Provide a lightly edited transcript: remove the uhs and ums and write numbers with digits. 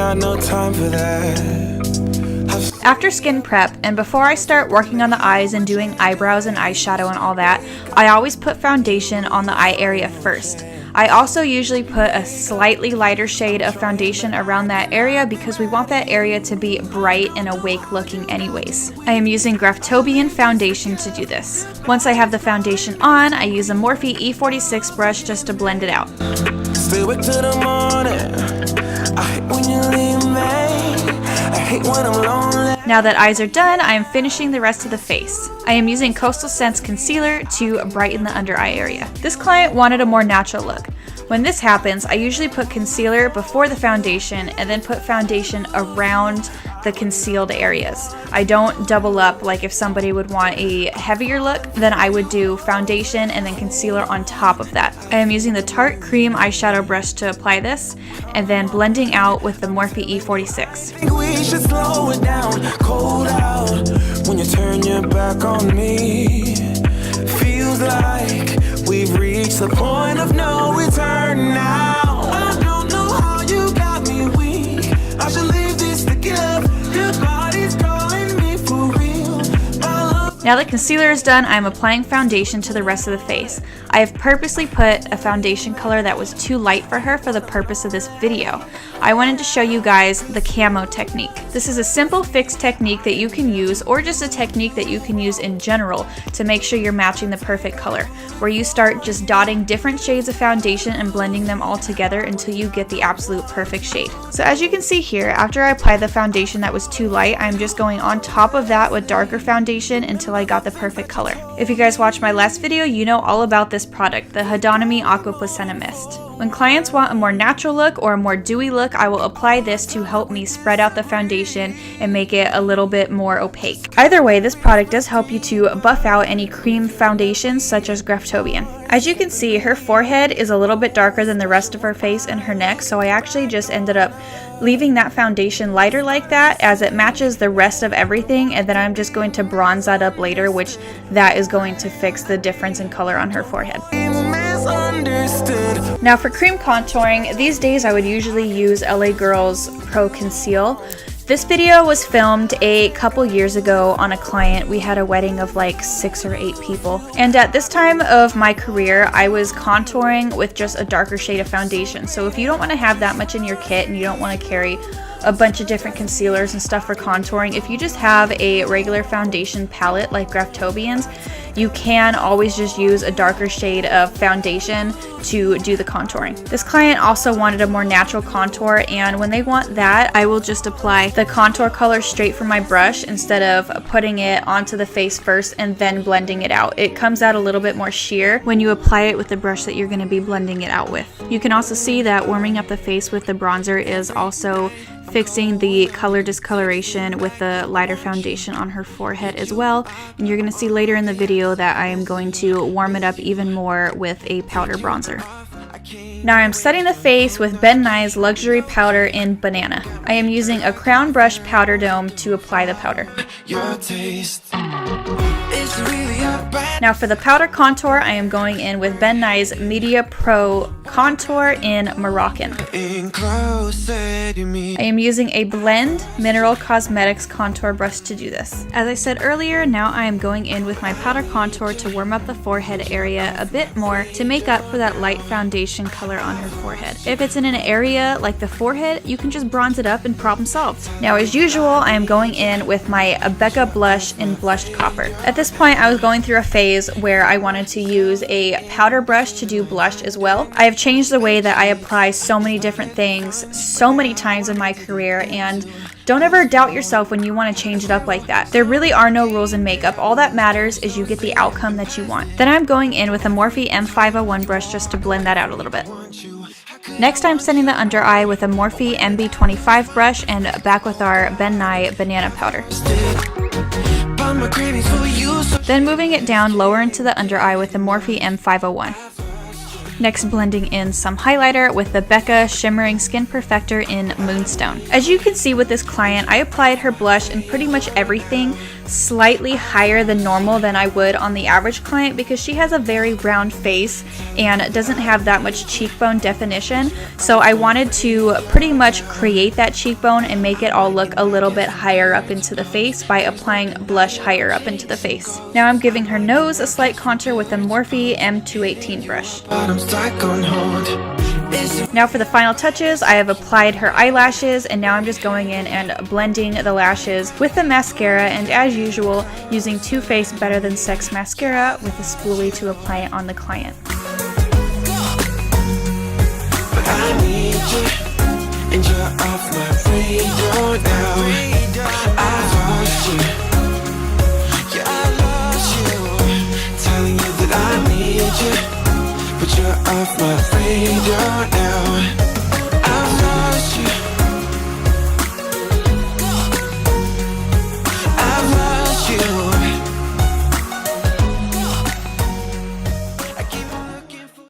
got no time for that. After skin prep and before I start working on the eyes and doing eyebrows and eyeshadow and all that, I always put foundation on the eye area first. I also usually put a slightly lighter shade of foundation around that area because we want that area to be bright and awake looking anyways. I am using Graftobian Foundation to do this. Once I have the foundation on, I use a Morphe E46 brush just to blend it out. Stay awake till the morning. I hate when you leave me. I hate when I'm lonely. Now that eyes are done, I am finishing the rest of the face. I am using Coastal Scents Concealer to brighten the under eye area. This client wanted a more natural look. When this happens, I usually put concealer before the foundation and then put foundation around the concealed areas. I don't double up like if somebody would want a heavier look, then I would do foundation and then concealer on top of that. I am using the Tarte Cream eyeshadow brush to apply this and then blending out with the Morphe E46. We should slow it down, cold out when you turn your back on me. Feels like we've reached the point of no return now. I don't know how you got me weak. I should leave this together. Your body's calling me for real. Now that concealer is done, I'm applying foundation to the rest of the face. I have purposely put a foundation color that was too light for her for the purpose of this video. I wanted to show you guys the camo technique. This is a simple fix technique that you can use, or just a technique that you can use in general to make sure you're matching the perfect color, where you start just dotting different shades of foundation and blending them all together until you get the absolute perfect shade. So as you can see here, after I applied the foundation that was too light, I'm just going on top of that with darker foundation until I got the perfect color. If you guys watched my last video, you know all about this product, the Hadonomy Aquaplacenta Mist. When clients want a more natural look or a more dewy look, I will apply this to help me spread out the foundation and make it a little bit more opaque. Either way, this product does help you to buff out any cream foundations such as Graftobian. As you can see, her forehead is a little bit darker than the rest of her face and her neck, so I actually just ended up leaving that foundation lighter like that as it matches the rest of everything, and then I'm just going to bronze that up later, which that is going to fix the difference in color on her forehead. Now for cream contouring, these days I would usually use LA Girl's Pro Conceal. This video was filmed a couple years ago on a client. We had a wedding of like 6 or 8 people. And at this time of my career, I was contouring with just a darker shade of foundation. So if you don't want to have that much in your kit and you don't want to carry a bunch of different concealers and stuff for contouring, if you just have a regular foundation palette like Graftobian's, you can always just use a darker shade of foundation to do the contouring. This client also wanted a more natural contour, and when they want that, I will just apply the contour color straight from my brush instead of putting it onto the face first and then blending it out. It comes out a little bit more sheer when you apply it with the brush that you're going to be blending it out with. You can also see that warming up the face with the bronzer is also fixing the color discoloration with the lighter foundation on her forehead as well, and you're going to see later in the video that I am going to warm it up even more with a powder bronzer. Now I'm setting the face with Ben Nye's Luxury Powder in Banana. I am using a crown brush powder dome to apply the powder. Now for the powder contour, I am going in with Ben Nye's Media Pro Contour in Moroccan. I am using a Blend Mineral Cosmetics contour brush to do this. As I said earlier, now I am going in with my powder contour to warm up the forehead area a bit more to make up for that light foundation color on her forehead. If it's in an area like the forehead, you can just bronze it up and problem solved. Now as usual, I am going in with my BECCA blush in Blushed Copper. At this point, I was going through a phase where I wanted to use a powder brush to do blush as well. I have changed the way that I apply so many different things so many times in my career, and don't ever doubt yourself when you want to change it up like that. There really are no rules in makeup. All that matters is you get the outcome that you want. Then I'm going in with a Morphe M501 brush just to blend that out a little bit. Next, I'm setting the under eye with a Morphe MB25 brush and back with our Ben Nye banana powder. Then moving it down lower into the under eye with the Morphe M501. Next, blending in some highlighter with the BECCA Shimmering Skin Perfector in Moonstone. As you can see with this client, I applied her blush in pretty much everything, slightly higher than normal than I would on the average client because she has a very round face and doesn't have that much cheekbone definition. So I wanted to pretty much create that cheekbone and make it all look a little bit higher up into the face by applying blush higher up into the face. Now I'm giving her nose a slight contour with a Morphe M218 brush. Now for the final touches, I have applied her eyelashes, and now I'm just going in and blending the lashes with the mascara, and as usual, using Too Faced Better Than Sex Mascara with a spoolie to apply it on the client. I need you, and you're off my radar now. I've lost you, yeah, I lost you. Telling you that I need you, but you're off my radar now.